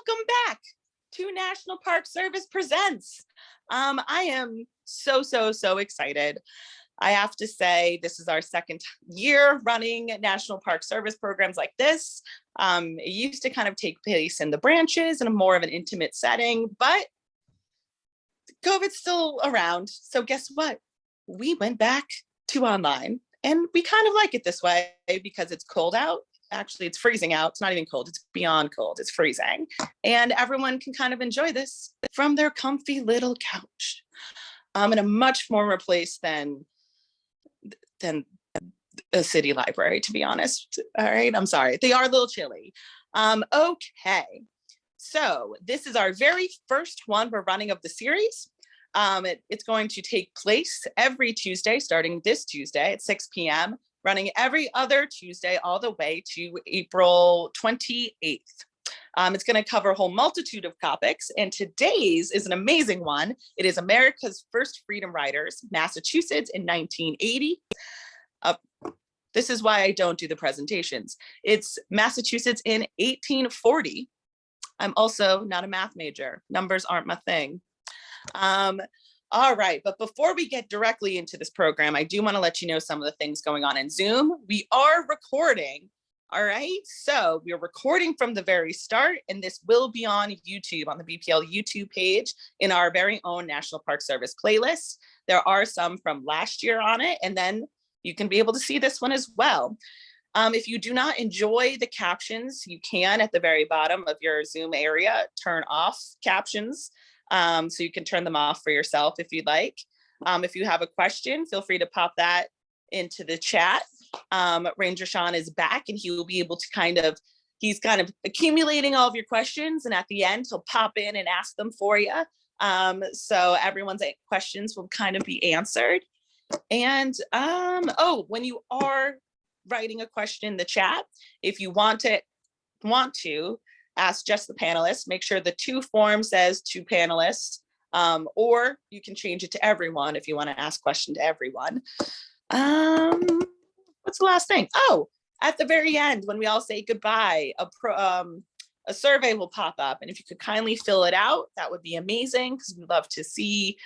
welcome back to National Park Service Presents. I am so excited. I have to say, this is our second year running National Park Service programs like this. It used to kind of take place in the branches in a more of an intimate setting, but COVID's still around. So guess what? We went back to online, and we kind of like it this way because it's cold out. Actually, it's freezing out. It's not even cold. It's beyond cold. It's freezing. And everyone can kind of enjoy this from their comfy little couch in a much warmer place than a city library, to be honest. All right, I'm sorry. They are a little chilly. Okay, so this is our very first one we're running of the series. It's going to take place every Tuesday, starting this Tuesday at 6 p.m., running every other Tuesday all the way to April 28th. It's going to cover a whole multitude of topics, and today's is an amazing one. It is America's First Freedom Riders, Massachusetts in 1980. This is why I don't do the presentations. It's Massachusetts in 1840. I'm also not a math major. Numbers aren't my thing. All right, but before we get directly into this program, I do want to let you know some of the things going on in Zoom. We are recording, all right? So we're recording from the very start, and this will be on YouTube, on the BPL YouTube page, in our very own National Park Service playlist. There are some from last year on it, and then you can be able to see this one as well. If you do not enjoy the captions, you can, at the very bottom of your Zoom area, turn off captions. So you can turn them off for yourself if you'd like. If you have a question, feel free to pop that into the chat. Ranger Sean is back, and he will be able to he's kind of accumulating all of your questions, and at the end he'll pop in and ask them for you. So everyone's questions will kind of be answered. And when you are writing a question in the chat, if you want to ask just the panelists, make sure the to form says to panelists, or you can change it to everyone if you want to ask question to everyone. What's the last thing? Oh, at the very end, when we all say goodbye, a survey will pop up, and if you could kindly fill it out, that would be amazing, because we love to see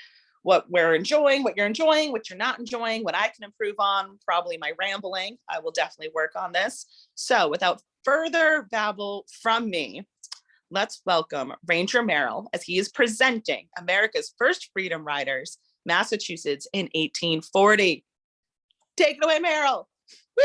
what we're enjoying, what you're enjoying, what you're not enjoying, what I can improve on, probably my rambling. I will definitely work on this. So without further babble from me, let's welcome Ranger Merrill as he is presenting America's First Freedom Riders, Massachusetts in 1840. Take it away, Merrill. Woo!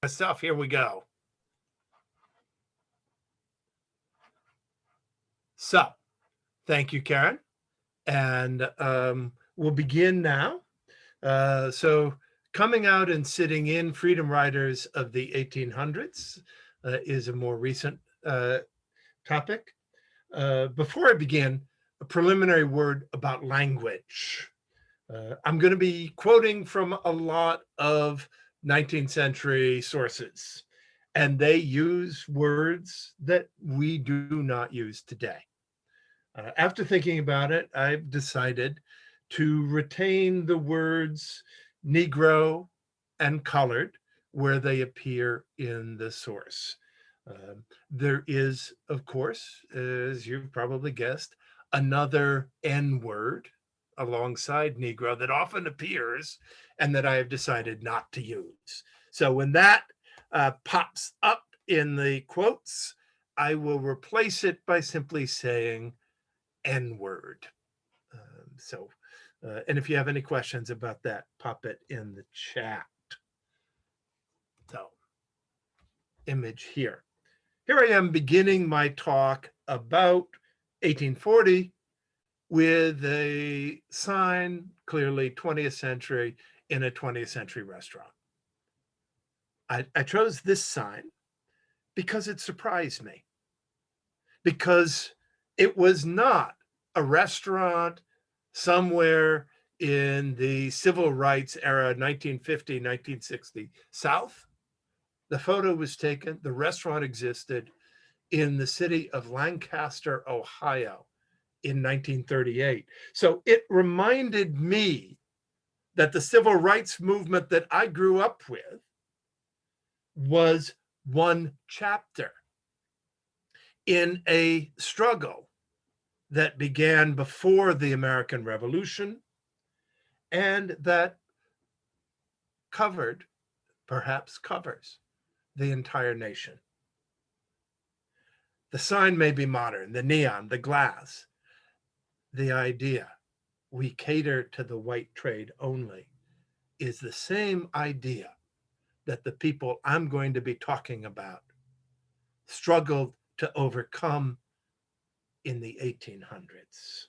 Stuff, here we go. So, thank you, Karen. And we'll begin now. So, coming out and sitting in Freedom Riders of the 1800s is a more recent topic. Before I begin, a preliminary word about language. I'm going to be quoting from a lot of 19th century sources, and they use words that we do not use today. After thinking about it, I've decided to retain the words Negro and colored where they appear in the source. There is, of course, as you've probably guessed, another N word alongside Negro that often appears and that I have decided not to use. So when that pops up in the quotes, I will replace it by simply saying N-word. And if you have any questions about that, pop it in the chat. So, image here. Here I am beginning my talk about 1840 with a sign, clearly 20th century, in a 20th century restaurant. I chose this sign because it surprised me, because it was not a restaurant somewhere in the civil rights era, 1950, 1960 South. The photo was taken, the restaurant existed in the city of Lancaster, Ohio in 1938. So it reminded me that the civil rights movement that I grew up with was one chapter in a struggle that began before the American Revolution and that covered, perhaps covers, the entire nation. The sign may be modern, the neon, the glass, the idea we cater to the white trade only is the same idea that the people I'm going to be talking about struggled to overcome in the 1800s.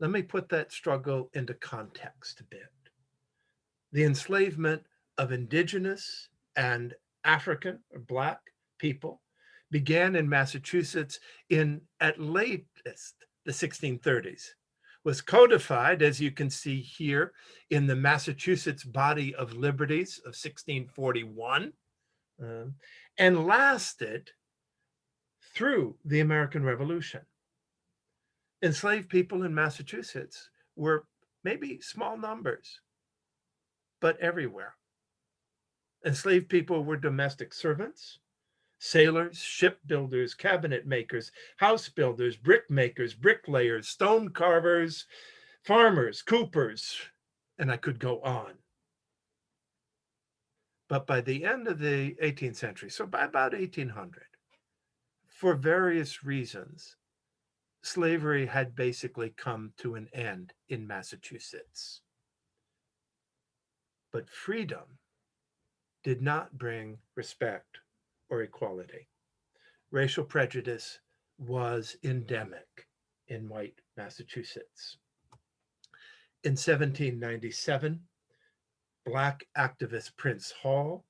Let me put that struggle into context a bit. The enslavement of indigenous and African or Black people began in Massachusetts in at latest the 1630s, was codified, as you can see here, in the Massachusetts Body of Liberties of 1641, and lasted through the American Revolution. Enslaved people in Massachusetts were maybe small numbers, but everywhere. Enslaved people were domestic servants, sailors, shipbuilders, cabinet makers, house builders, brick makers, bricklayers, stone carvers, farmers, coopers, and I could go on. But by the end of the 18th century, so by about 1800, for various reasons, slavery had basically come to an end in Massachusetts. But freedom did not bring respect or equality. Racial prejudice was endemic in white Massachusetts. In 1797, Black activist Prince Hall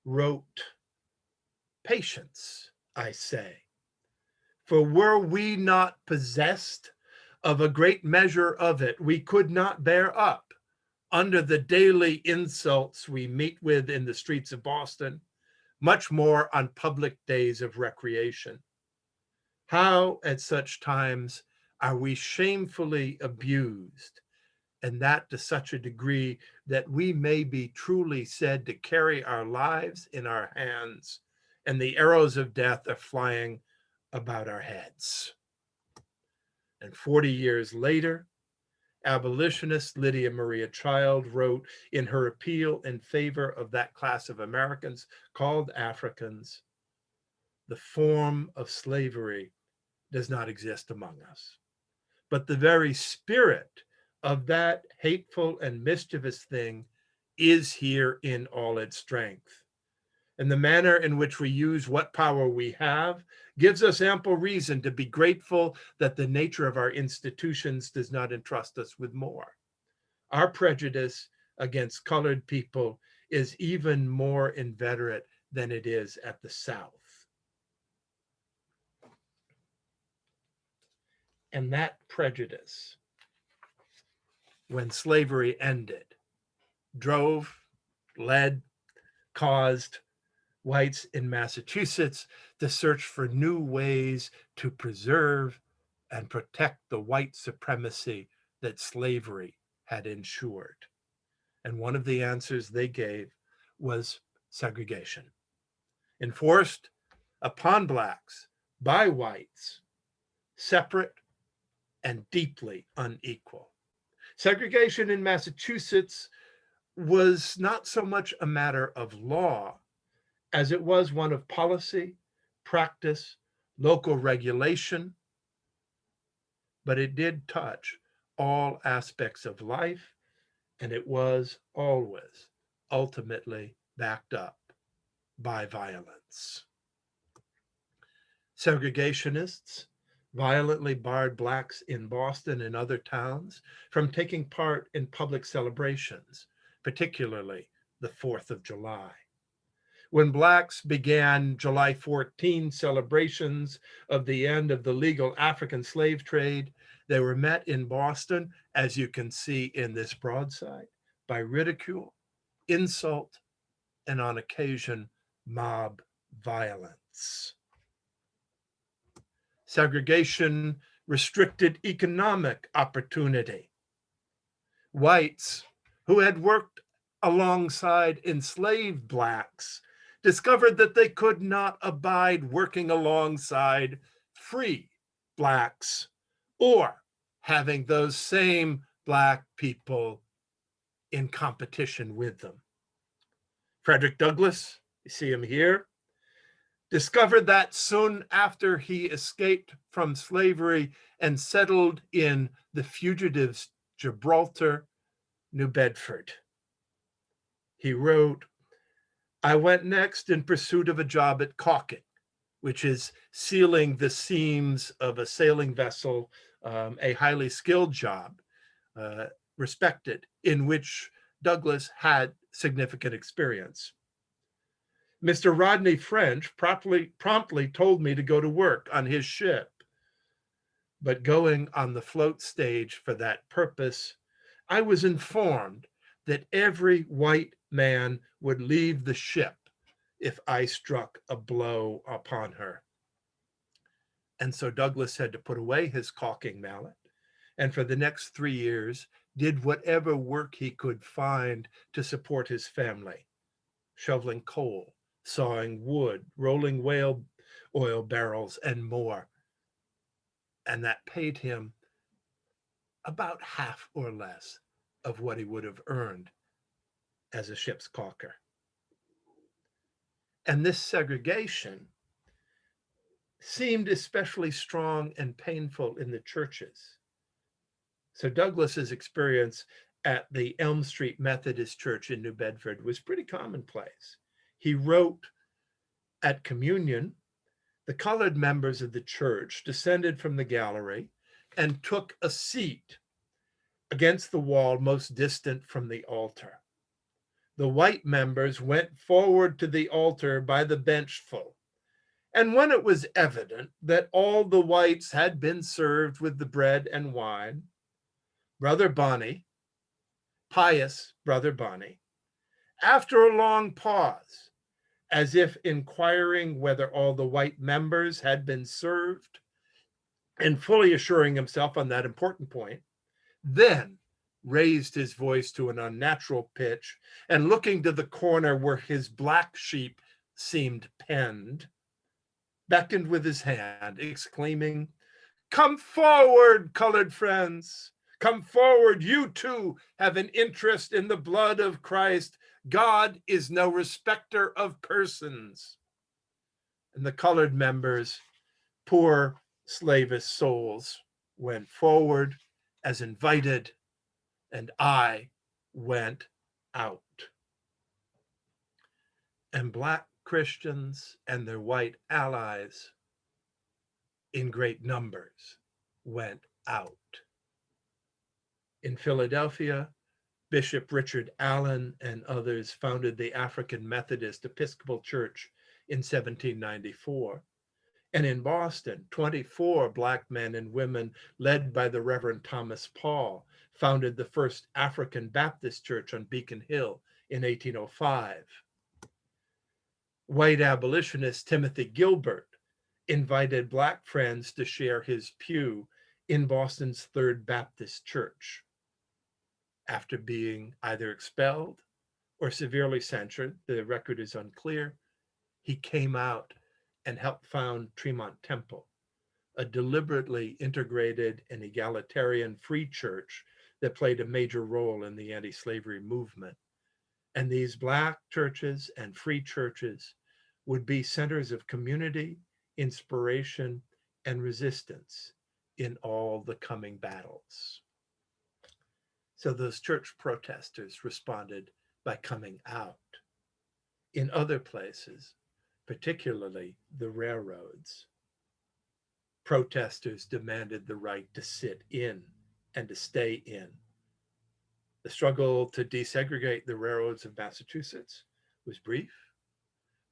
wrote, "Patience, I say, for were we not possessed of a great measure of it, we could not bear up under the daily insults we meet with in the streets of Boston, much more on public days of recreation. How at such times are we shamefully abused, and that to such a degree that we may be truly said to carry our lives in our hands, and the arrows of death are flying about our heads." And 40 years later, abolitionist Lydia Maria Child wrote in her appeal in favor of that class of Americans called Africans, "The form of slavery does not exist among us, but the very spirit of that hateful and mischievous thing is here in all its strength. And the manner in which we use what power we have gives us ample reason to be grateful that the nature of our institutions does not entrust us with more. Our prejudice against colored people is even more inveterate than it is at the South." And that prejudice, when slavery ended, led, caused whites in Massachusetts to search for new ways to preserve and protect the white supremacy that slavery had ensured. And one of the answers they gave was segregation, enforced upon Blacks by whites, separate and deeply unequal. Segregation in Massachusetts was not so much a matter of law as it was one of policy, practice, local regulation, but it did touch all aspects of life, and it was always ultimately backed up by violence. Segregationists violently barred Blacks in Boston and other towns from taking part in public celebrations, particularly the 4th of July. When Blacks began July 14 celebrations of the end of the legal African slave trade, they were met in Boston, as you can see in this broadside, by ridicule, insult, and on occasion, mob violence. Segregation restricted economic opportunity. Whites who had worked alongside enslaved blacks discovered that they could not abide working alongside free blacks or having those same black people in competition with them. Frederick Douglass, you see him here, discovered that soon after he escaped from slavery and settled in the fugitives' Gibraltar, New Bedford. He wrote, "I went next in pursuit of a job at caulking, which is sealing the seams of a sailing vessel, a highly skilled job, respected, in which Douglass had significant experience. Mr. Rodney French promptly told me to go to work on his ship, but going on the float stage for that purpose, I was informed that every white man would leave the ship if I struck a blow upon her. And so Douglass had to put away his caulking mallet, and for the next 3 years did whatever work he could find to support his family, shoveling coal, sawing wood, rolling whale oil barrels, and more. And that paid him about half or less of what he would have earned as a ship's caulker. And this segregation seemed especially strong and painful in the churches. So Douglass's experience at the Elm Street Methodist Church in New Bedford was pretty commonplace. He wrote, at communion, the colored members of the church descended from the gallery and took a seat against the wall most distant from the altar. The white members went forward to the altar by the benchful. And when it was evident that all the whites had been served with the bread and wine, Brother Bonnie, pious Brother Bonnie, after a long pause, as if inquiring whether all the white members had been served, and fully assuring himself on that important point, then raised his voice to an unnatural pitch, and looking to the corner where his black sheep seemed penned, beckoned with his hand, exclaiming, "Come forward, colored friends. Come forward. You too have an interest in the blood of Christ. God is no respecter of persons." And the colored members, poor slavish souls, went forward as invited, and I went out. And black Christians and their white allies in great numbers went out. In Philadelphia, Bishop Richard Allen and others founded the African Methodist Episcopal Church in 1794. And in Boston, 24 black men and women led by the Reverend Thomas Paul founded the first African Baptist Church on Beacon Hill in 1805. White abolitionist Timothy Gilbert invited black friends to share his pew in Boston's Third Baptist Church. After being either expelled or severely censured, the record is unclear, he came out and helped found Tremont Temple, a deliberately integrated and egalitarian free church that played a major role in the anti-slavery movement. And these black churches and free churches would be centers of community, inspiration, and resistance in all the coming battles. So those church protesters responded by coming out. In other places, particularly the railroads, protesters demanded the right to sit in and to stay in. The struggle to desegregate the railroads of Massachusetts was brief,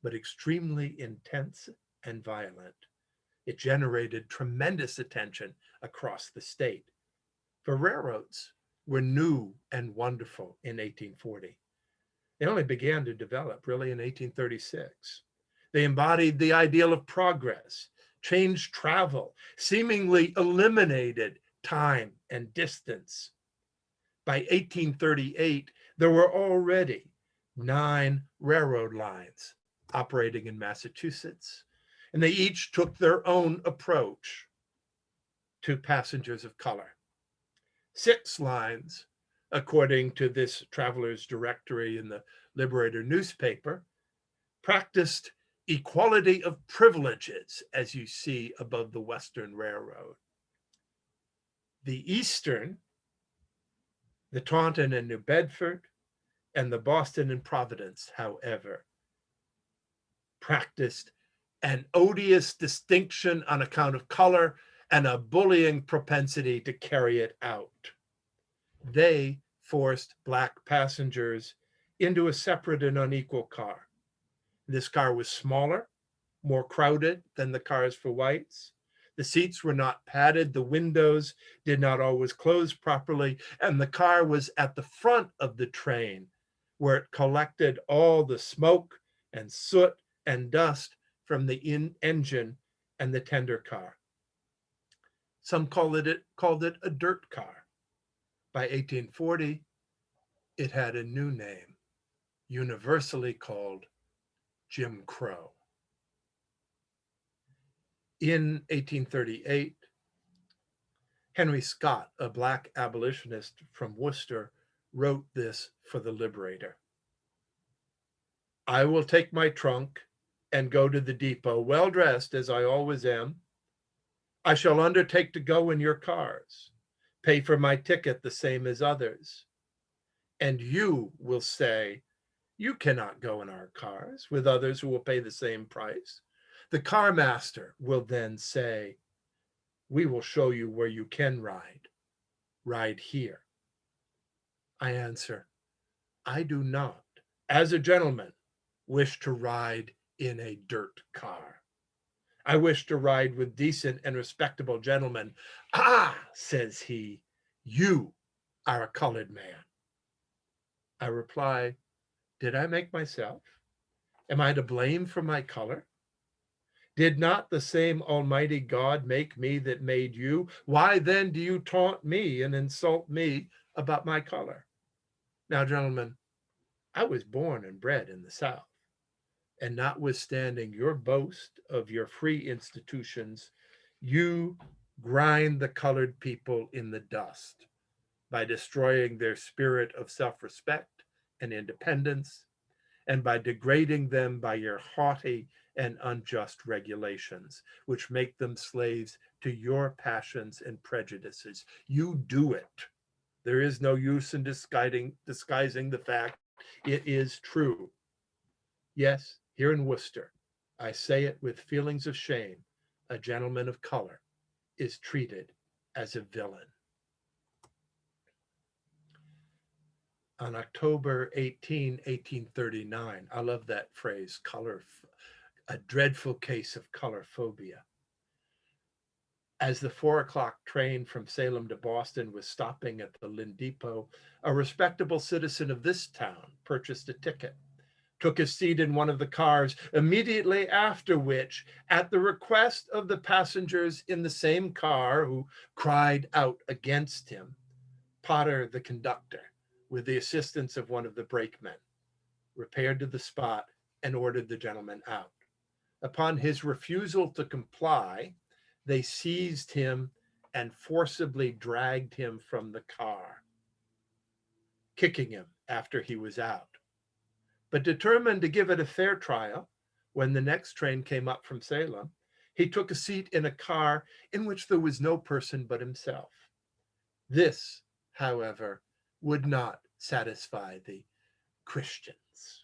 but extremely intense and violent. It generated tremendous attention across the state. For railroads were new and wonderful in 1840. They only began to develop really in 1836. They embodied the ideal of progress, changed travel, seemingly eliminated time and distance. By 1838, there were already 9 railroad lines operating in Massachusetts, and they each took their own approach to passengers of color. 6 lines, according to this traveler's directory in the Liberator newspaper, practiced equality of privileges, as you see above the Western Railroad. The Eastern, the Taunton and New Bedford, and the Boston and Providence, however, practiced an odious distinction on account of color and a bullying propensity to carry it out. They forced Black passengers into a separate and unequal car. This car was smaller, more crowded than the cars for whites. The seats were not padded, the windows did not always close properly, and the car was at the front of the train, where it collected all the smoke and soot and dust from the engine and the tender car. Some called it a dirt car. By 1840, it had a new name, universally called Jim Crow. In 1838, Henry Scott, a Black abolitionist from Worcester, wrote this for the Liberator. I will take my trunk and go to the depot, well dressed as I always am. I shall undertake to go in your cars, pay for my ticket the same as others. And you will say, you cannot go in our cars with others who will pay the same price. The car master will then say, we will show you where you can ride. Ride here. I answer, I do not, as a gentleman, wish to ride in a dirt car. I wish to ride with decent and respectable gentlemen. Ah, says he, you are a colored man. I reply, did I make myself? Am I to blame for my color? Did not the same Almighty God make me that made you? Why then do you taunt me and insult me about my color? Now, gentlemen, I was born and bred in the South, and notwithstanding your boast of your free institutions, you grind the colored people in the dust by destroying their spirit of self-respect and independence, and by degrading them by your haughty and unjust regulations, which make them slaves to your passions and prejudices. You do it. There is no use in disguising the fact. It is true. Yes, here in Worcester, I say it with feelings of shame, a gentleman of color is treated as a villain. On October 18, 1839, I love that phrase, a dreadful case of color phobia. As the 4 o'clock train from Salem to Boston was stopping at the Lynn Depot, a respectable citizen of this town purchased a ticket, took his seat in one of the cars, immediately after which, at the request of the passengers in the same car who cried out against him, Potter, the conductor, with the assistance of one of the brakemen, repaired to the spot and ordered the gentleman out. Upon his refusal to comply, they seized him and forcibly dragged him from the car, kicking him after he was out. But determined to give it a fair trial, when the next train came up from Salem, he took a seat in a car in which there was no person but himself. This, however, would not satisfy the Christians.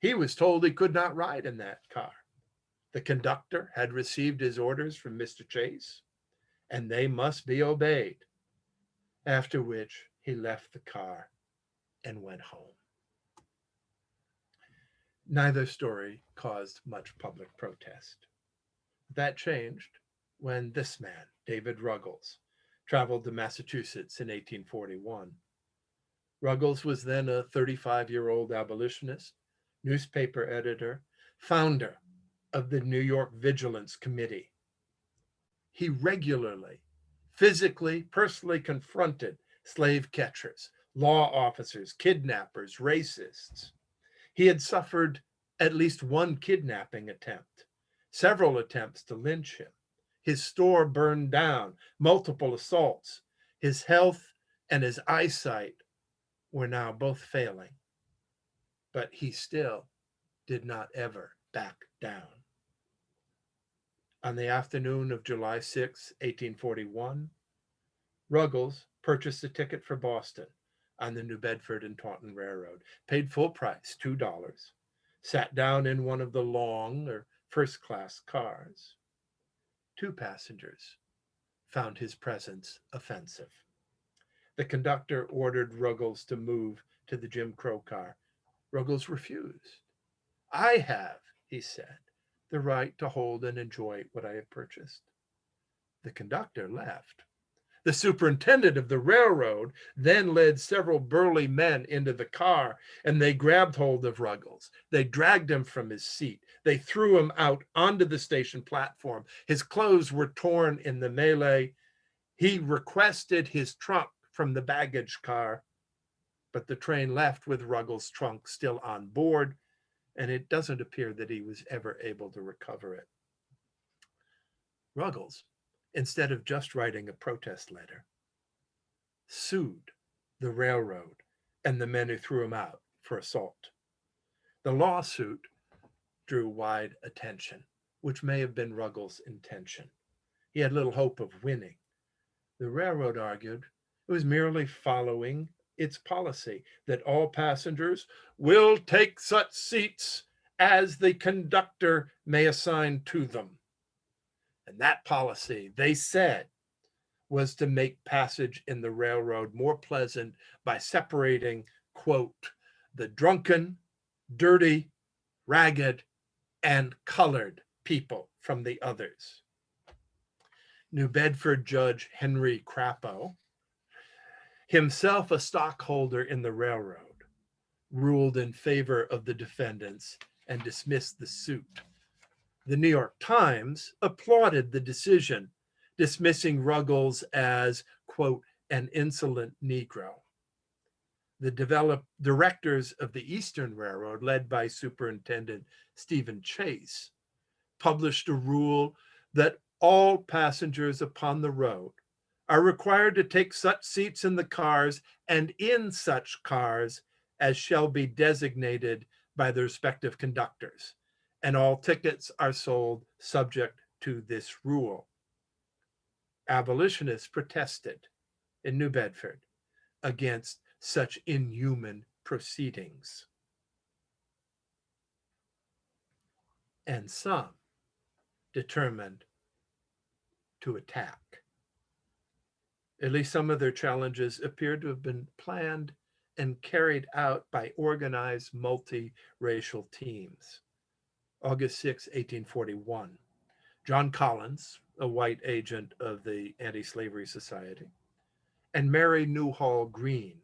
He was told he could not ride in that car. The conductor had received his orders from Mr. Chase, and they must be obeyed, after which he left the car and went home. Neither story caused much public protest. That changed when this man, David Ruggles, traveled to Massachusetts in 1841. Ruggles was then a 35-year-old abolitionist, newspaper editor, founder of the New York Vigilance Committee. He regularly, physically, personally confronted slave catchers, law officers, kidnappers, racists. He had suffered at least one kidnapping attempt, several attempts to lynch him, his store burned down, multiple assaults. His health and his eyesight were now both failing, but he still did not ever back down. On the afternoon of July 6, 1841, Ruggles purchased a ticket for Boston on the New Bedford and Taunton Railroad, paid full price, $2, sat down in one of the long or first-class cars. Two passengers found his presence offensive. The conductor ordered Ruggles to move to the Jim Crow car. Ruggles refused. "I have," he said, "the right to hold and enjoy what I have purchased." The conductor left. The superintendent of the railroad then led several burly men into the car, and they grabbed hold of Ruggles. They dragged him from his seat. They threw him out onto the station platform. His clothes were torn in the melee. He requested his trunk from the baggage car, but the train left with Ruggles' trunk still on board, and it doesn't appear that he was ever able to recover it. Ruggles, instead of just writing a protest letter, sued the railroad and the men who threw him out for assault. The lawsuit drew wide attention, which may have been Ruggles' intention. He had little hope of winning. The railroad argued it was merely following its policy that all passengers will take such seats as the conductor may assign to them. And that policy, they said, was to make passage in the railroad more pleasant by separating, quote, the drunken, dirty, ragged, and colored people from the others. New Bedford Judge Henry Crapo, himself a stockholder in the railroad, ruled in favor of the defendants and dismissed the suit. The New York Times applauded the decision, dismissing Ruggles as, quote, an insolent Negro. The directors of the Eastern Railroad, led by Superintendent Stephen Chase, published a rule that all passengers upon the road are required to take such seats in the cars and in such cars as shall be designated by the respective conductors, and all tickets are sold subject to this rule. Abolitionists protested in New Bedford against such inhuman proceedings. And some determined to attack. At least some of their challenges appeared to have been planned and carried out by organized multiracial teams. August 6, 1841, John Collins, a white agent of the Anti-Slavery Society, and Mary Newhall Green,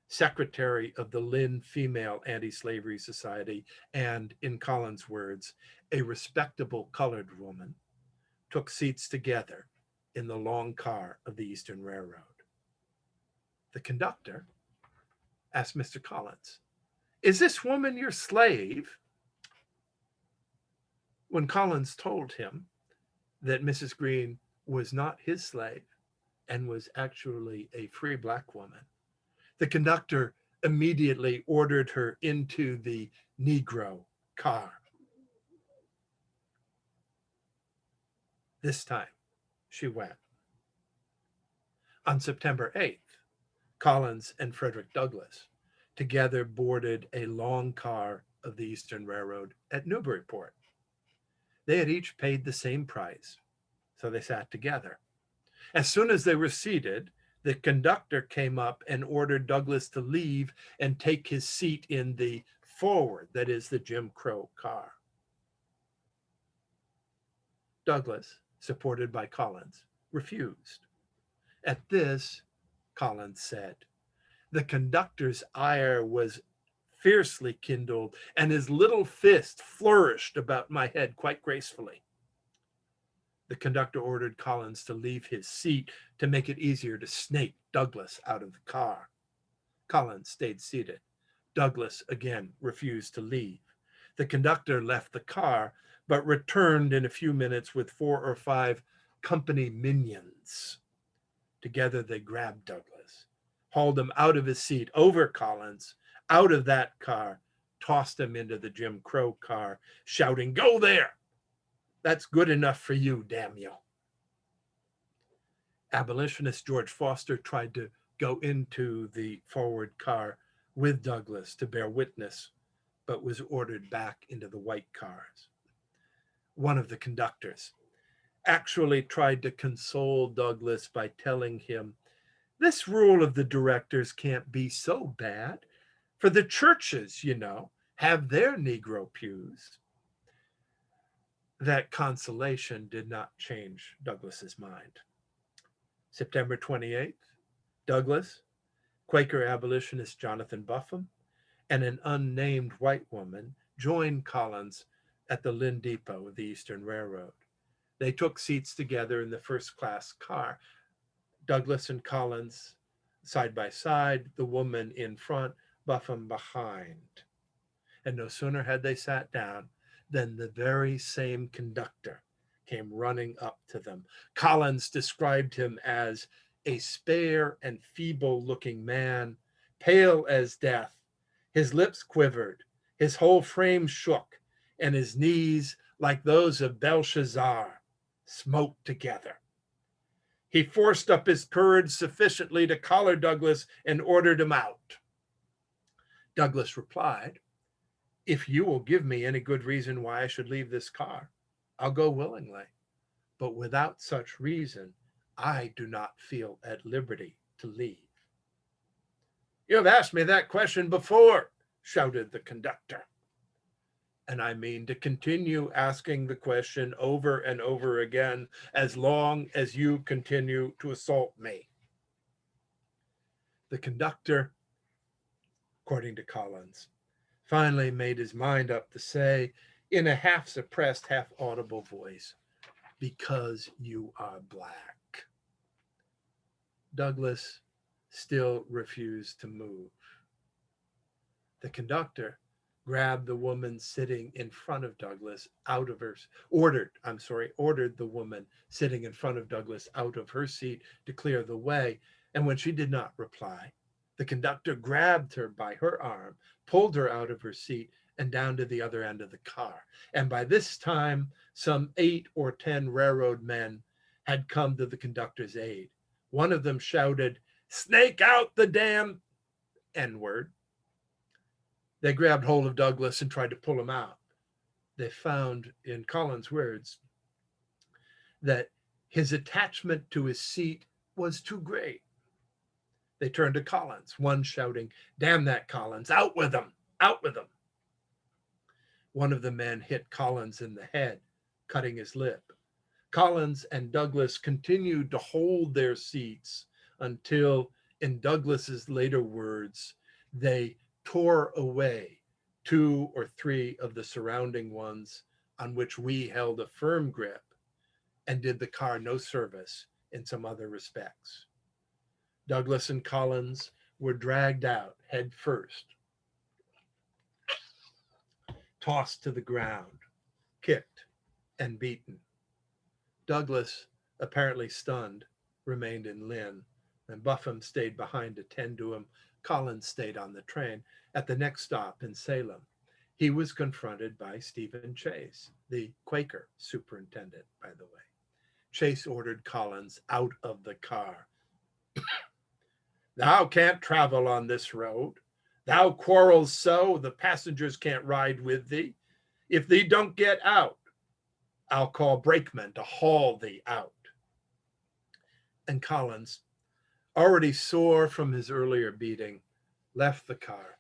secretary of the Lynn Female Anti-Slavery Society, and, in Collins' words, a respectable colored woman, took seats together in the long car of the Eastern Railroad. The conductor asked Mr. Collins, "Is this woman your slave?" When Collins told him that Mrs. Green was not his slave and was actually a free black woman, the conductor immediately ordered her into the Negro car. This time, she went. On September 8th, Collins and Frederick Douglass together boarded a long car of the Eastern Railroad at Newburyport. They had each paid the same price, so they sat together. As soon as they were seated, the conductor came up and ordered Douglass to leave and take his seat in the forward, that is, the Jim Crow car. Douglass, supported by Collins, refused. At this, Collins said, The conductor's ire was fiercely kindled, and his little fist flourished about my head quite gracefully. The conductor ordered Collins to leave his seat to make it easier to snake Douglass out of the car. Collins stayed seated. Douglass again refused to leave. The conductor left the car, but returned in a few minutes with 4 or 5 company minions. Together they grabbed Douglass, hauled him out of his seat, over Collins, out of that car, tossed him into the Jim Crow car, shouting, "Go there! That's good enough for you, damn you." Abolitionist George Foster tried to go into the forward car with Douglass to bear witness, but was ordered back into the white cars. One of the conductors actually tried to console Douglass by telling him, "This rule of the directors can't be so bad, for the churches, have their Negro pews." That consolation did not change Douglass's mind. September 28th, Douglass, Quaker abolitionist Jonathan Buffum, and an unnamed white woman joined Collins at the Lynn Depot of the Eastern Railroad. They took seats together in the first-class car. Douglass and Collins side by side, the woman in front, Buffum behind. And no sooner had they sat down than the very same conductor came running up to them. Collins described him as a spare and feeble-looking man, pale as death. His lips quivered, his whole frame shook, and his knees, like those of Belshazzar, smote together. He forced up his courage sufficiently to collar Douglass and ordered him out. Douglass replied, "If you will give me any good reason why I should leave this car, I'll go willingly. But without such reason, I do not feel at liberty to leave." "You have asked me that question before," shouted the conductor. "And I mean to continue asking the question over and over again as long as you continue to assault me." The conductor, according to Collins, finally made his mind up to say in a half-suppressed, half-audible voice, "Because you are black." Douglass still refused to move. The conductor grabbed the woman sitting in front of Douglass out of her, ordered the woman sitting in front of Douglass out of her seat to clear the way. And when she did not reply, the conductor grabbed her by her arm, pulled her out of her seat and down to the other end of the car. And by this time, some 8 or 10 railroad men had come to the conductor's aid. One of them shouted, "Snake out the damn N-word." They grabbed hold of Douglass and tried to pull him out. They found, in Collins' words, that his attachment to his seat was too great. They turned to Collins, one shouting, "Damn that Collins, out with him, out with him." One of the men hit Collins in the head, cutting his lip. Collins and Douglass continued to hold their seats until, in Douglass's later words, they tore away 2 or 3 of the surrounding ones on which we held a firm grip and did the car no service in some other respects. Douglass and Collins were dragged out head first, tossed to the ground, kicked and beaten. Douglass, apparently stunned, remained in Lynn, and Buffum stayed behind to tend to him. Collins stayed on the train. At the next stop in Salem, he was confronted by Stephen Chase, the Quaker superintendent, by the way. Chase ordered Collins out of the car. "Thou can't travel on this road. Thou quarrels so, the passengers can't ride with thee. If thee don't get out, I'll call brakemen to haul thee out." And Collins, already sore from his earlier beating, left the car,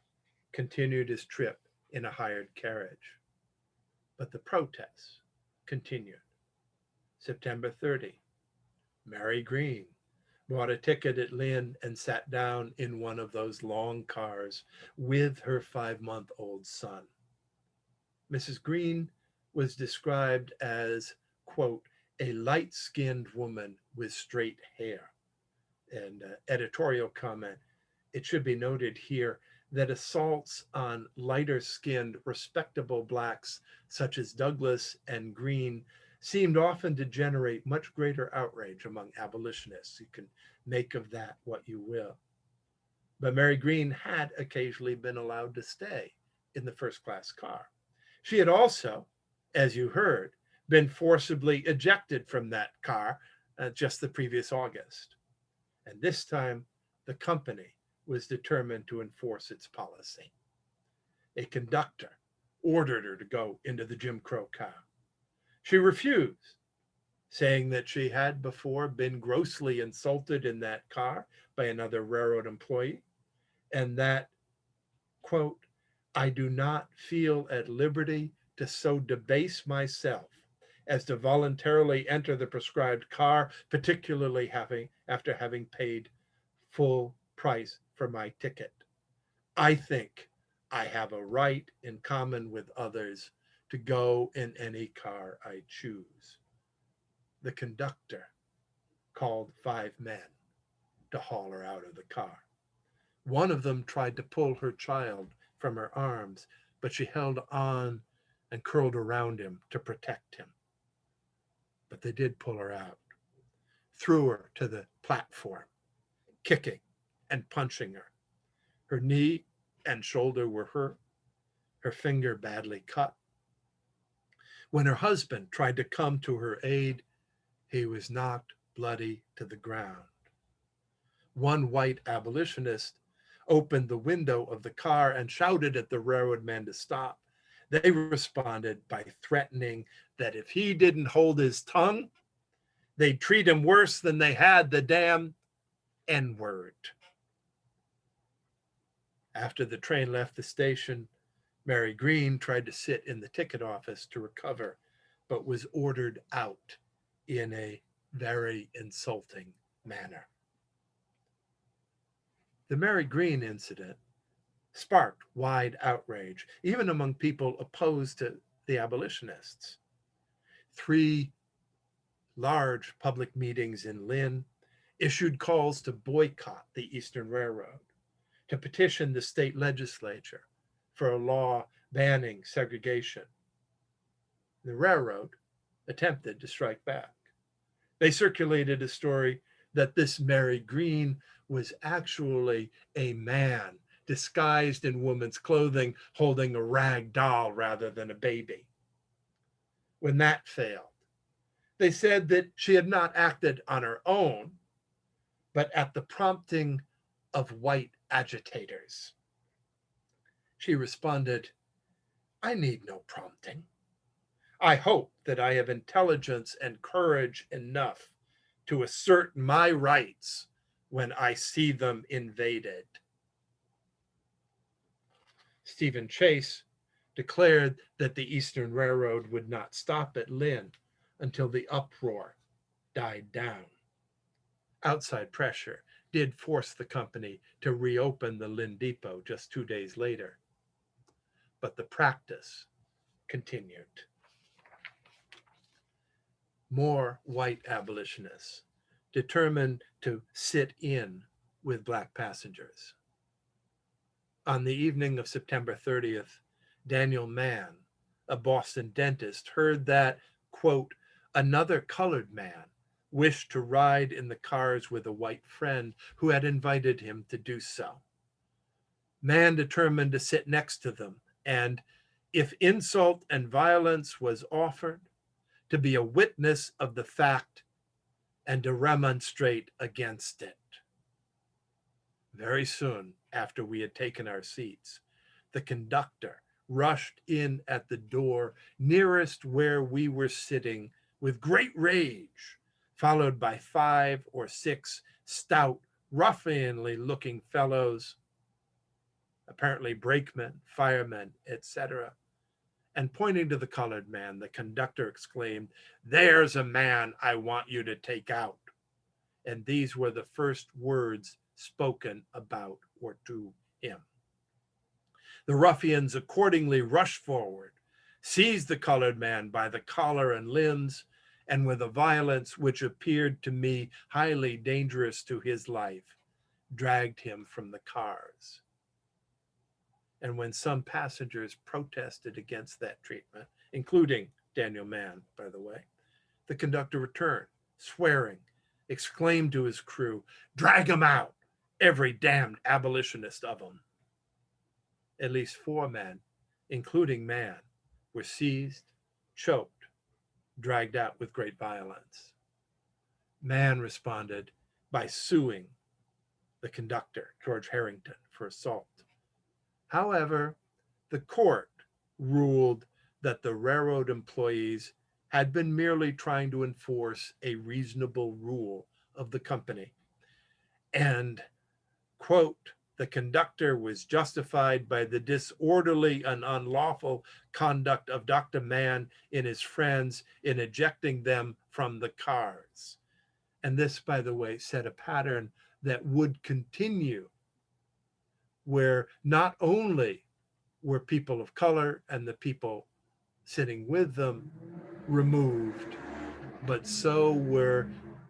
continued his trip in a hired carriage. But the protests continued. September 30, Mary Green, bought a ticket at Lynn, and sat down in one of those long cars with her 5-month-old son. Mrs. Green was described as, quote, a light-skinned woman with straight hair. And editorial comment, it should be noted here that assaults on lighter-skinned, respectable Blacks such as Douglass and Green seemed often to generate much greater outrage among abolitionists. You can make of that what you will. But Mary Green had occasionally been allowed to stay in the first-class car. She had also, as you heard, been forcibly ejected from that car just the previous August. And this time, the company was determined to enforce its policy. A conductor ordered her to go into the Jim Crow car. She refused, saying that she had before been grossly insulted in that car by another railroad employee, and that, quote, I do not feel at liberty to so debase myself as to voluntarily enter the prescribed car, particularly after having paid full price for my ticket. I think I have a right in common with others to go in any car I choose. The conductor called 5 men to haul her out of the car. One of them tried to pull her child from her arms, but she held on and curled around him to protect him. But they did pull her out, threw her to the platform, kicking and punching her. Her knee and shoulder were hurt, her finger badly cut. When her husband tried to come to her aid, he was knocked bloody to the ground. One white abolitionist opened the window of the car and shouted at the railroad men to stop. They responded by threatening that if he didn't hold his tongue, they'd treat him worse than they had the damn N-word. After the train left the station, Mary Green tried to sit in the ticket office to recover, but was ordered out in a very insulting manner. The Mary Green incident sparked wide outrage, even among people opposed to the abolitionists. 3 large public meetings in Lynn issued calls to boycott the Eastern Railroad, to petition the state legislature for a law banning segregation. The railroad attempted to strike back. They circulated a story that this Mary Green was actually a man disguised in woman's clothing, holding a rag doll rather than a baby. When that failed, they said that she had not acted on her own, but at the prompting of white agitators. She responded, I need no prompting. I hope that I have intelligence and courage enough to assert my rights when I see them invaded. Stephen Chase declared that the Eastern Railroad would not stop at Lynn until the uproar died down. Outside pressure did force the company to reopen the Lynn Depot just 2 days later, but the practice continued. More white abolitionists determined to sit in with Black passengers. On the evening of September 30th, Daniel Mann, a Boston dentist, heard that, quote, another colored man wished to ride in the cars with a white friend who had invited him to do so. Mann determined to sit next to them and, if insult and violence was offered, to be a witness of the fact and to remonstrate against it. Very soon after we had taken our seats, the conductor rushed in at the door nearest where we were sitting with great rage, followed by 5 or 6 stout, ruffianly looking fellows, apparently brakemen, firemen, etc. And pointing to the colored man, the conductor exclaimed, there's a man I want you to take out. and these were the first words spoken about or to him. The ruffians accordingly rushed forward, seized the colored man by the collar and limbs, and with a violence which appeared to me highly dangerous to his life, dragged him from the cars. And when some passengers protested against that treatment, including Daniel Mann, by the way, the conductor returned, swearing, exclaimed to his crew, "Drag him out, every damned abolitionist of them." At least 4 men, including Mann, were seized, choked, dragged out with great violence. Mann responded by suing the conductor, George Harrington, for assault. However, the court ruled that the railroad employees had been merely trying to enforce a reasonable rule of the company, and, quote, the conductor was justified by the disorderly and unlawful conduct of Dr. Mann and his friends in ejecting them from the cars. And this, by the way, set a pattern that would continue, where not only were people of color and the people sitting with them removed, but so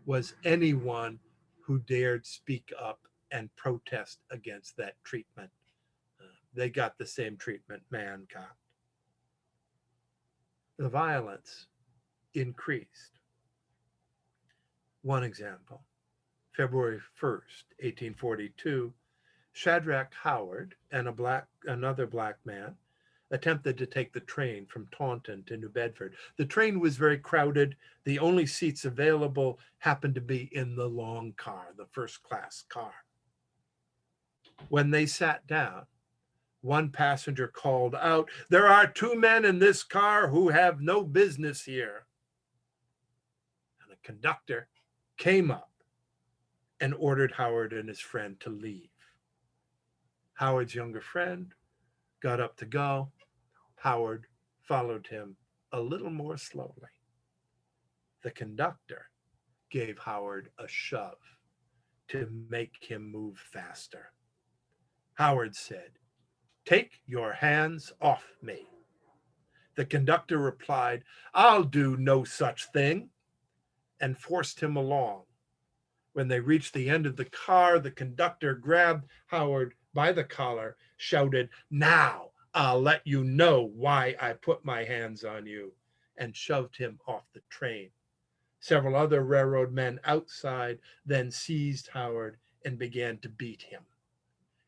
was anyone who dared speak up and protest against that treatment. They got the same treatment Mann got. The violence increased. One example, February 1st, 1842, Shadrach Howard and another black man attempted to take the train from Taunton to New Bedford. The train was very crowded. The only seats available happened to be in the long car, the first class car. When they sat down, one passenger called out, "There are 2 men in this car who have no business here." And the conductor came up and ordered Howard and his friend to leave. Howard's younger friend got up to go. Howard followed him a little more slowly. The conductor gave Howard a shove to make him move faster. Howard said, "Take your hands off me." The conductor replied, "I'll do no such thing," and forced him along. When they reached the end of the car, the conductor grabbed Howard by the collar, shouted, "Now I'll let you know why I put my hands on you," and shoved him off the train. Several other railroad men outside then seized Howard and began to beat him.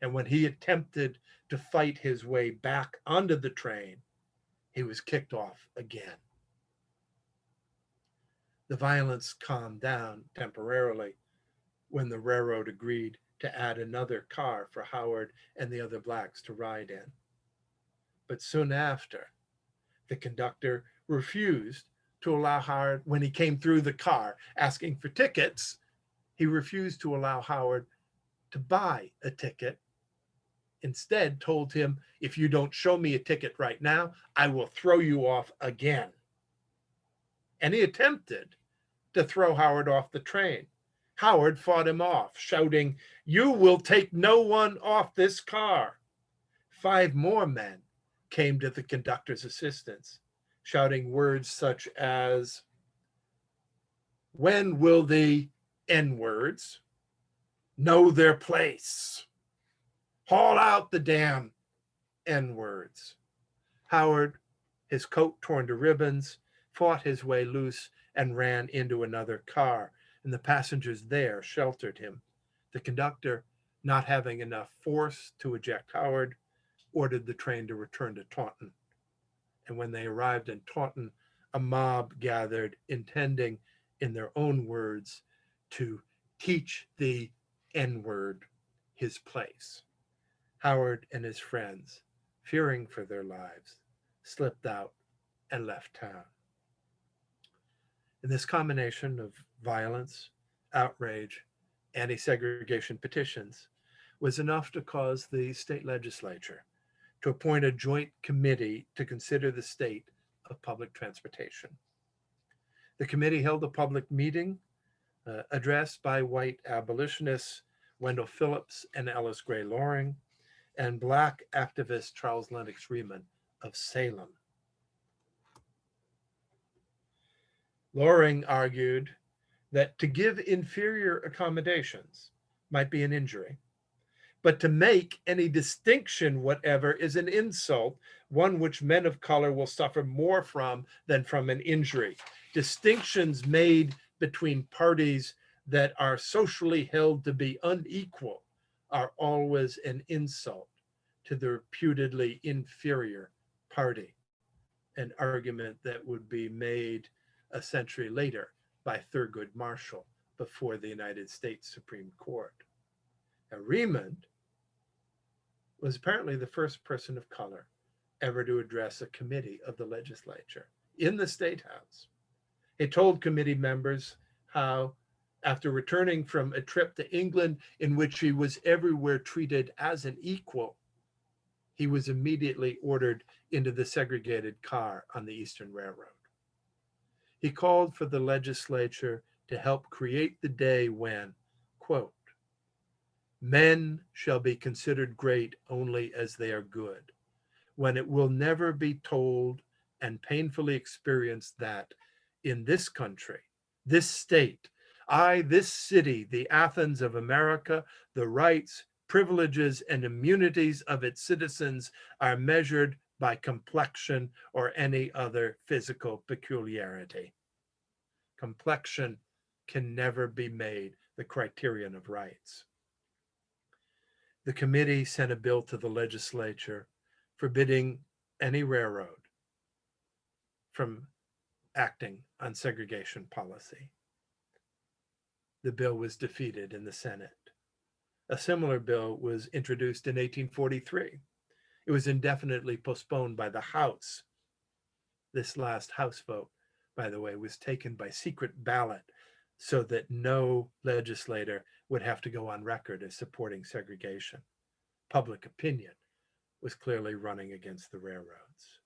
And when he attempted to fight his way back onto the train, he was kicked off again. The violence calmed down temporarily when the railroad agreed to add another car for Howard and the other blacks to ride in. But soon after, the conductor refused to allow Howard, when he came through the car asking for tickets, he refused to allow Howard to buy a ticket. Instead, told him, "If you don't show me a ticket right now, I will throw you off again." And he attempted to throw Howard off the train. Howard fought him off, shouting, "You will take no one off this car." 5 more men came to the conductor's assistance, shouting words such as, "When will the N-words know their place? Haul out the damn N-words." Howard, his coat torn to ribbons, fought his way loose and ran into another car, and the passengers there sheltered him. The conductor, not having enough force to eject Howard, ordered the train to return to Taunton. And when they arrived in Taunton, a mob gathered, intending, in their own words, to teach the N-word his place. Howard and his friends, fearing for their lives, slipped out and left town. And this combination of violence, outrage, anti-segregation petitions was enough to cause the state legislature to appoint a joint committee to consider the state of public transportation. The committee held a public meeting addressed by white abolitionists Wendell Phillips and Alice Gray Loring, and Black activist Charles Lennox Reman of Salem. Loring argued that to give inferior accommodations might be an injury, but to make any distinction whatever is an insult, one which men of color will suffer more from than from an injury. Distinctions made between parties that are socially held to be unequal are always an insult to the reputedly inferior party, an argument that would be made a century later by Thurgood Marshall before the United States Supreme Court. Now, Reman was apparently the first person of color ever to address a committee of the legislature in the State House. He told committee members how, after returning from a trip to England in which he was everywhere treated as an equal, he was immediately ordered into the segregated car on the Eastern Railroad. He called for the legislature to help create the day when, quote, men shall be considered great only as they are good, when it will never be told and painfully experienced that in this country, this state, this city, the Athens of America, the rights, privileges, and immunities of its citizens are measured by complexion or any other physical peculiarity. Complexion can never be made the criterion of rights. The committee sent a bill to the legislature forbidding any railroad from acting on segregation policy. The bill was defeated in the Senate. A similar bill was introduced in 1843. It was indefinitely postponed by the House. This last House vote, by the way, was taken by secret ballot so that no legislator would have to go on record as supporting segregation. Public opinion was clearly running against the railroads.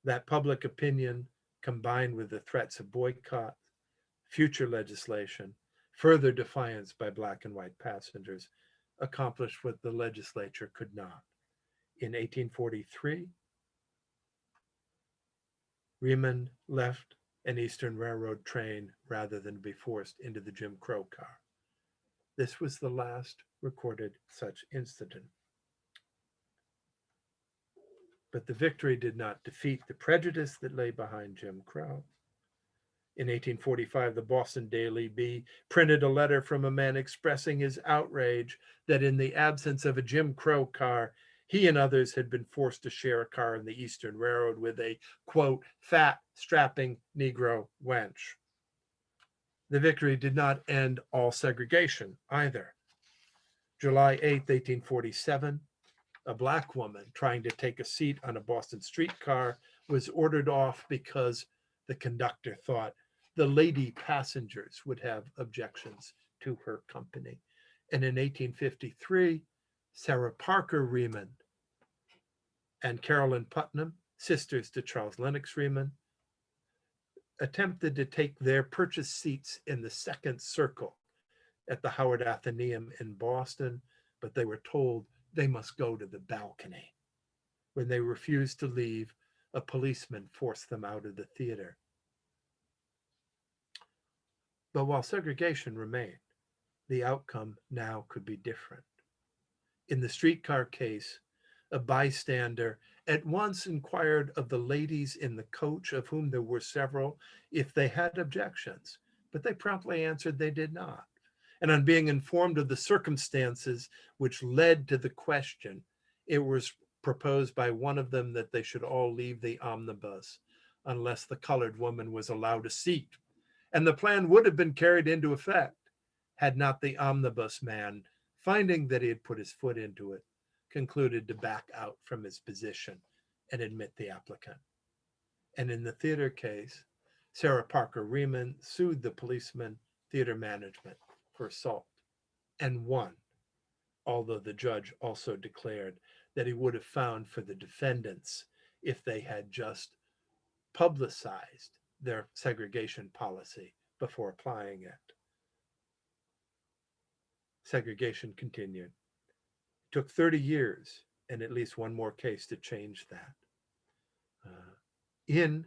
That public opinion, combined with the threats of boycott, future legislation, further defiance by Black and white passengers, accomplished what the legislature could not. In 1843, Reman left an Eastern Railroad train rather than be forced into the Jim Crow car. This was the last recorded such incident. But the victory did not defeat the prejudice that lay behind Jim Crow. In 1845, the Boston Daily Bee printed a letter from a man expressing his outrage that in the absence of a Jim Crow car, he and others had been forced to share a car in the Eastern Railroad with a, quote, fat, strapping Negro wench. The victory did not end all segregation either. July 8, 1847, a Black woman trying to take a seat on a Boston streetcar was ordered off because the conductor thought the lady passengers would have objections to her company. And in 1853, Sarah Parker Reman and Carolyn Putnam, sisters to Charles Lennox Reman, attempted to take their purchased seats in the second circle at the Howard Athenaeum in Boston, but they were told they must go to the balcony. When they refused to leave, a policeman forced them out of the theater. But while segregation remained, the outcome now could be different. In the streetcar case, a bystander at once inquired of the ladies in the coach, of whom there were several, if they had objections, but they promptly answered they did not. And on being informed of the circumstances which led to the question, it was proposed by one of them that they should all leave the omnibus unless the colored woman was allowed a seat. And the plan would have been carried into effect had not the omnibus man, finding that he had put his foot into it, concluded to back out from his position and admit the applicant. And in the theater case, Sarah Parker Reman sued the policeman, theater management, for assault and won, although the judge also declared that he would have found for the defendants if they had just publicized their segregation policy before applying it. segregation continued. It took 30 years and at least one more case to change that. In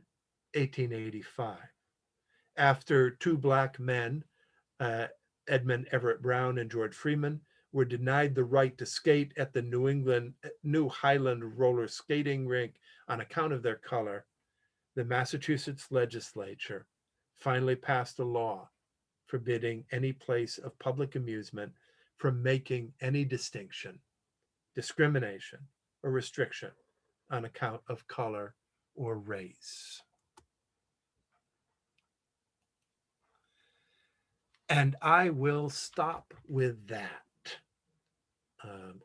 1885, after two black men, Edmund Everett Brown and George Freeman, were denied the right to skate at the New Highland roller skating rink on account of their color, the Massachusetts legislature finally passed a law forbidding any place of public amusement from making any distinction, discrimination, or restriction on account of color or race. And I will stop with that.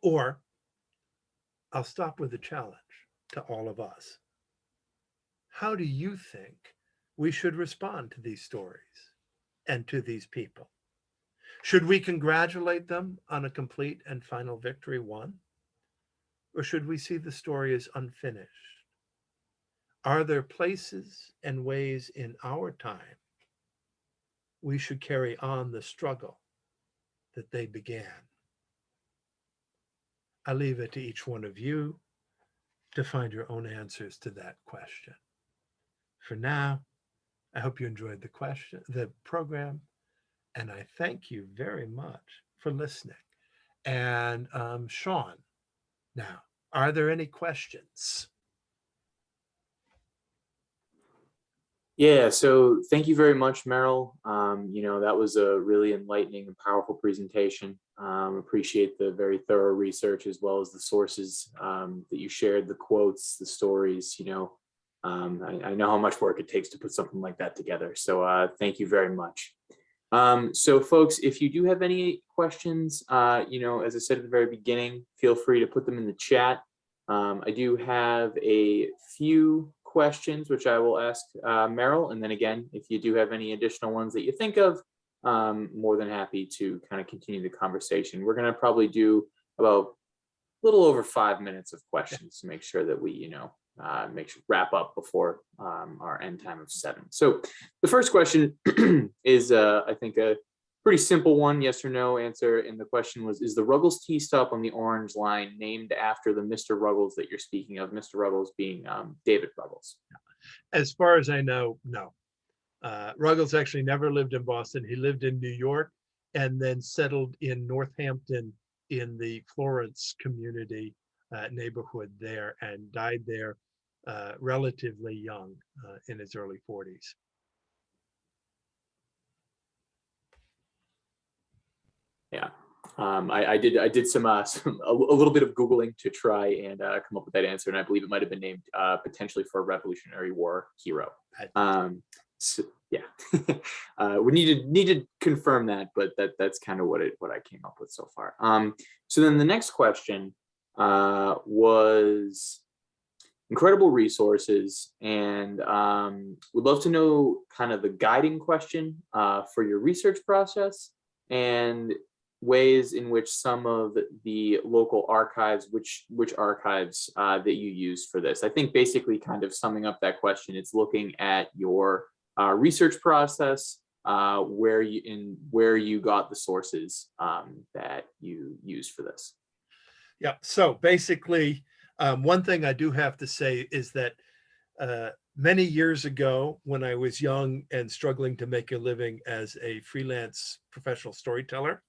Or I'll stop with a challenge to all of us. How do you think we should respond to these stories and to these people? Should we congratulate them on a complete and final victory won? Or should we see the story as unfinished? Are there places and ways in our time we should carry on the struggle that they began? I leave it to each one of you to find your own answers to that question. For now, I hope you enjoyed the program, and I thank you very much for listening. And Sean, now, are there any questions? Yeah, so thank you very much, Merrill. That was a really enlightening and powerful presentation. Appreciate the very thorough research as well as the sources that you shared, the quotes, the stories. I know how much work it takes to put something like that together. So thank you very much. So folks, if you do have any questions, as I said at the very beginning, feel free to put them in the chat. I do have a few questions, which I will ask Merrill. And then again, if you do have any additional ones that you think of, more than happy to kind of continue the conversation. We're going to probably do about a little over 5 minutes of questions to make sure that we, wrap up before our end time of 7. So the first question is, I think, a pretty simple one, yes or no answer. And the question was, is the Ruggles Tea Stop on the Orange Line named after the Mr. Ruggles that you're speaking of? Mr. Ruggles being David Ruggles. As far as I know, no. Ruggles actually never lived in Boston. He lived in New York and then settled in Northampton in the Florence community neighborhood there, and died there relatively young in his early 40s. Yeah, I did some a little bit of Googling to try and come up with that answer, and I believe it might have been named potentially for a Revolutionary War hero. So, yeah, we need to confirm that, but that's kind of what I came up with so far. So then the next question was incredible resources, and would love to know kind of the guiding question for your research process and ways in which some of the local archives, which archives that you use for this. I think basically kind of summing up that question, it's looking at your research process, where you got the sources that you use for this. Yeah, so basically, one thing I do have to say is that many years ago, when I was young and struggling to make a living as a freelance professional storyteller,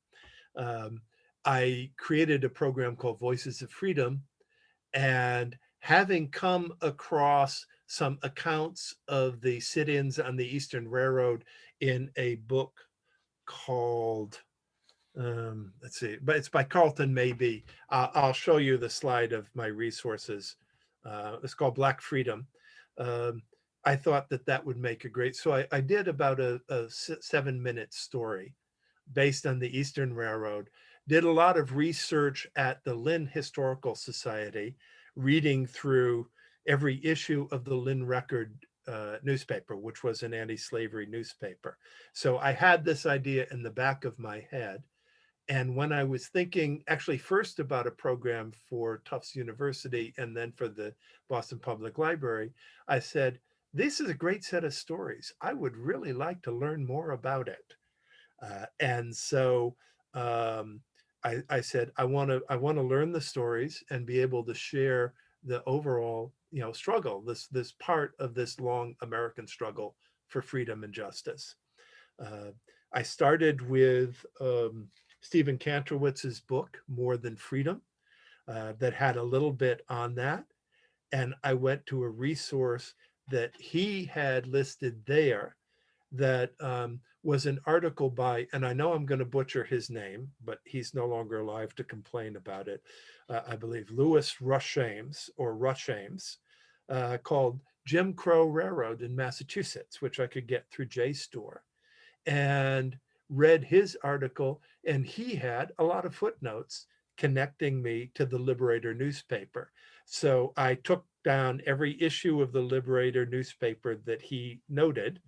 I created a program called Voices of Freedom, and having come across some accounts of the sit-ins on the Eastern Railroad in a book called, let's see, but it's by Carlton Maybe. I'll show you the slide of my resources. It's called Black Freedom. I thought that would make a great, so I did about a 7-minute story based on the Eastern Railroad, did a lot of research at the Lynn Historical Society, reading through every issue of the Lynn Record newspaper, which was an anti-slavery newspaper. So I had this idea in the back of my head. And when I was thinking actually first about a program for Tufts University and then for the Boston Public Library, I said, this is a great set of stories. I would really like to learn more about it. And so I said, I want to learn the stories and be able to share the overall, struggle, this part of this long American struggle for freedom and justice. Uh, I started with Stephen Kantrowitz's book, More Than Freedom, that had a little bit on that. And I went to a resource that he had listed there that was an article by, and I know I'm going to butcher his name, but he's no longer alive to complain about it. I believe Lewis Rushames called Jim Crow Railroad in Massachusetts, which I could get through JSTOR, and read his article. And he had a lot of footnotes connecting me to the Liberator newspaper. So I took down every issue of the Liberator newspaper that he noted,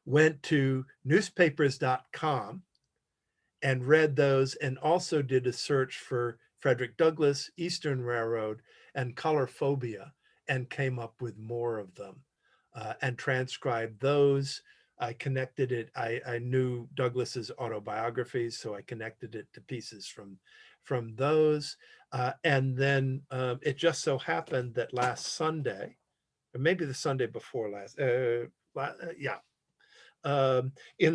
went to newspapers.com and read those, and also did a search for Frederick Douglass, Eastern Railroad, and color phobia, and came up with more of them, and transcribed those. I connected it. I knew Douglass's autobiographies, so I connected it to pieces from those. And then it just so happened that last Sunday, or maybe the Sunday before last, in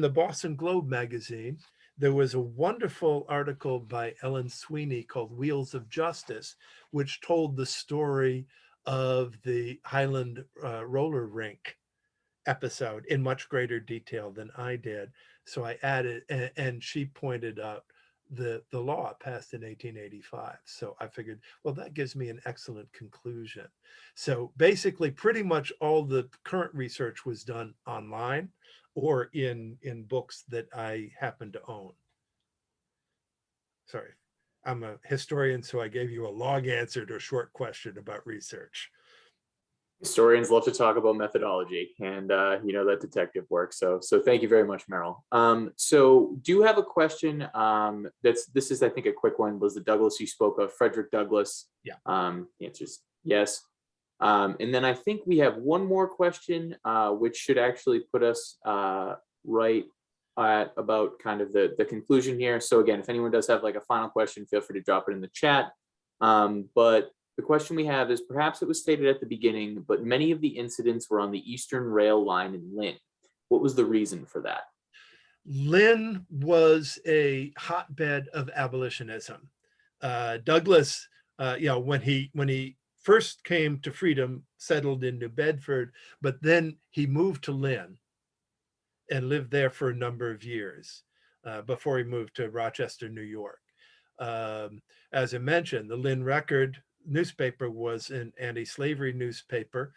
the Boston Globe magazine, there was a wonderful article by Ellen Sweeney called Wheels of Justice, which told the story of the Highland roller rink episode in much greater detail than I did. So I added, and she pointed out the law passed in 1885. So I figured, well, that gives me an excellent conclusion. So basically, pretty much all the current research was done online or in books that I happen to own. Sorry, I'm a historian, so I gave you a long answer to a short question about research. Historians love to talk about methodology and that detective work. So thank you very much, Merrill. So do you have a question? This is, I think, a quick one. Was the Douglass you spoke of Frederick Douglass? Yeah. The answer is yes. And then I think we have one more question, which should actually put us right at about kind of the conclusion here. So again, if anyone does have like a final question, feel free to drop it in the chat. But the question we have is, perhaps it was stated at the beginning, but many of the incidents were on the Eastern Rail line in Lynn. What was the reason for that? Lynn was a hotbed of abolitionism. Douglass, when he first came to freedom, settled in New Bedford, but then he moved to Lynn and lived there for a number of years before he moved to Rochester, New York. As I mentioned, the Lynn Record newspaper was an anti-slavery newspaper.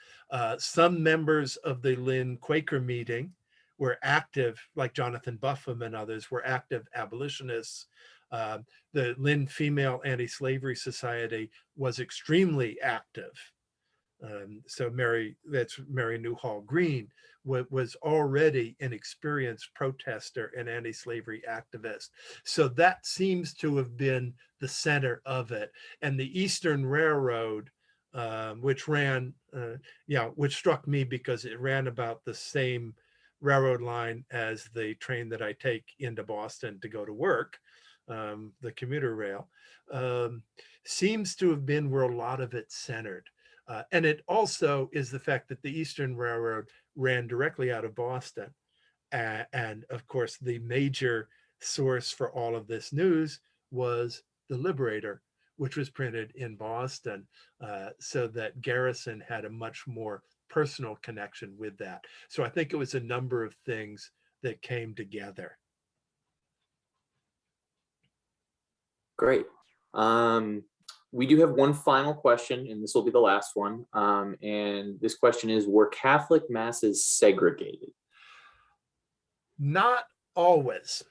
Some members of the Lynn Quaker meeting were active, like Jonathan Buffum and others, were active abolitionists. The Lynn Female Anti-Slavery Society was extremely active. So Mary Newhall Green was already an experienced protester and anti-slavery activist. So that seems to have been the center of it. And the Eastern Railroad, which ran, which struck me because it ran about the same railroad line as the train that I take into Boston to go to work, the commuter rail, seems to have been where a lot of it centered. And it also is the fact that the Eastern Railroad ran directly out of Boston. And of course, the major source for all of this news was the Liberator, which was printed in Boston, so that Garrison had a much more personal connection with that. So I think it was a number of things that came together. Great. We do have one final question, and this will be the last one. And this question is, were Catholic masses segregated? Not always.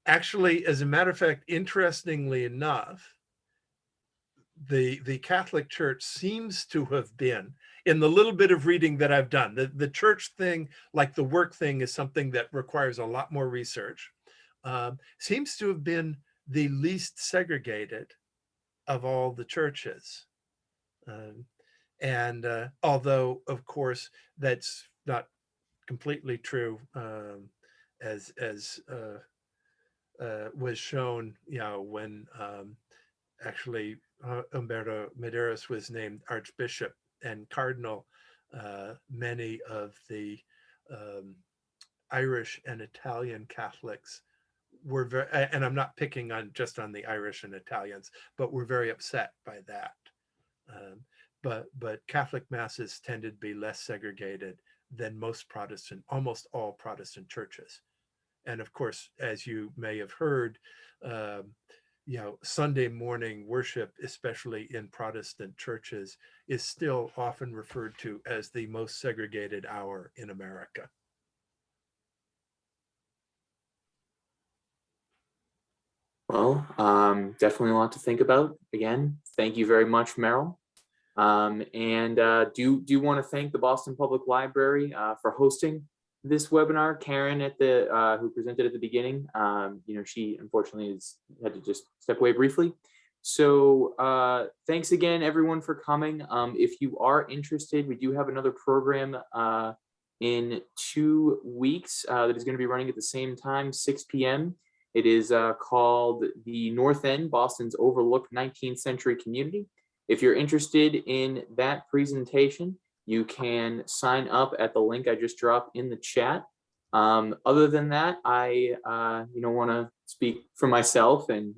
Actually, as a matter of fact, interestingly enough, the Catholic Church seems to have been, in the little bit of reading that I've done, the church thing, like the work thing, is something that requires a lot more research, seems to have been the least segregated of all the churches. And although, of course, that's not completely true, as was shown, when actually Umberto Maderas was named Archbishop and Cardinal. Many of the Irish and Italian Catholics were very, and I'm not picking on just on the Irish and Italians, but were very upset by that. But Catholic masses tended to be less segregated than almost all Protestant churches. And of course, as you may have heard, Sunday morning worship, especially in Protestant churches, is still often referred to as the most segregated hour in America. Well, definitely a lot to think about. Again, thank you very much, Merrill. And do want to thank the Boston Public Library for hosting this webinar. Karen who presented at the beginning, she unfortunately had to just step away briefly. So thanks again, everyone, for coming. If you are interested, we do have another program in 2 weeks that is going to be running at the same time, 6 p.m. It is called The North End, Boston's Overlooked 19th Century Community. If you're interested in that presentation, you can sign up at the link I just dropped in the chat. Other than that, I want to speak for myself and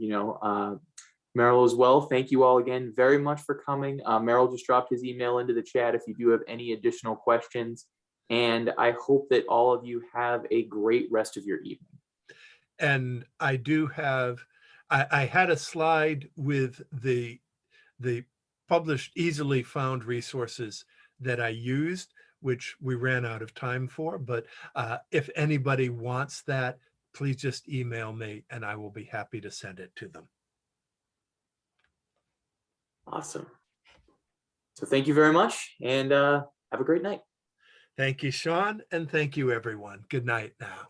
Merrill as well. Thank you all again very much for coming. Merrill just dropped his email into the chat if you do have any additional questions. And I hope that all of you have a great rest of your evening. And I do have, I had a slide with the published, easily found resources that I used, which we ran out of time for. But if anybody wants that, please just email me and I will be happy to send it to them. Awesome. So thank you very much and have a great night. Thank you, Sean, and thank you, everyone. Good night now.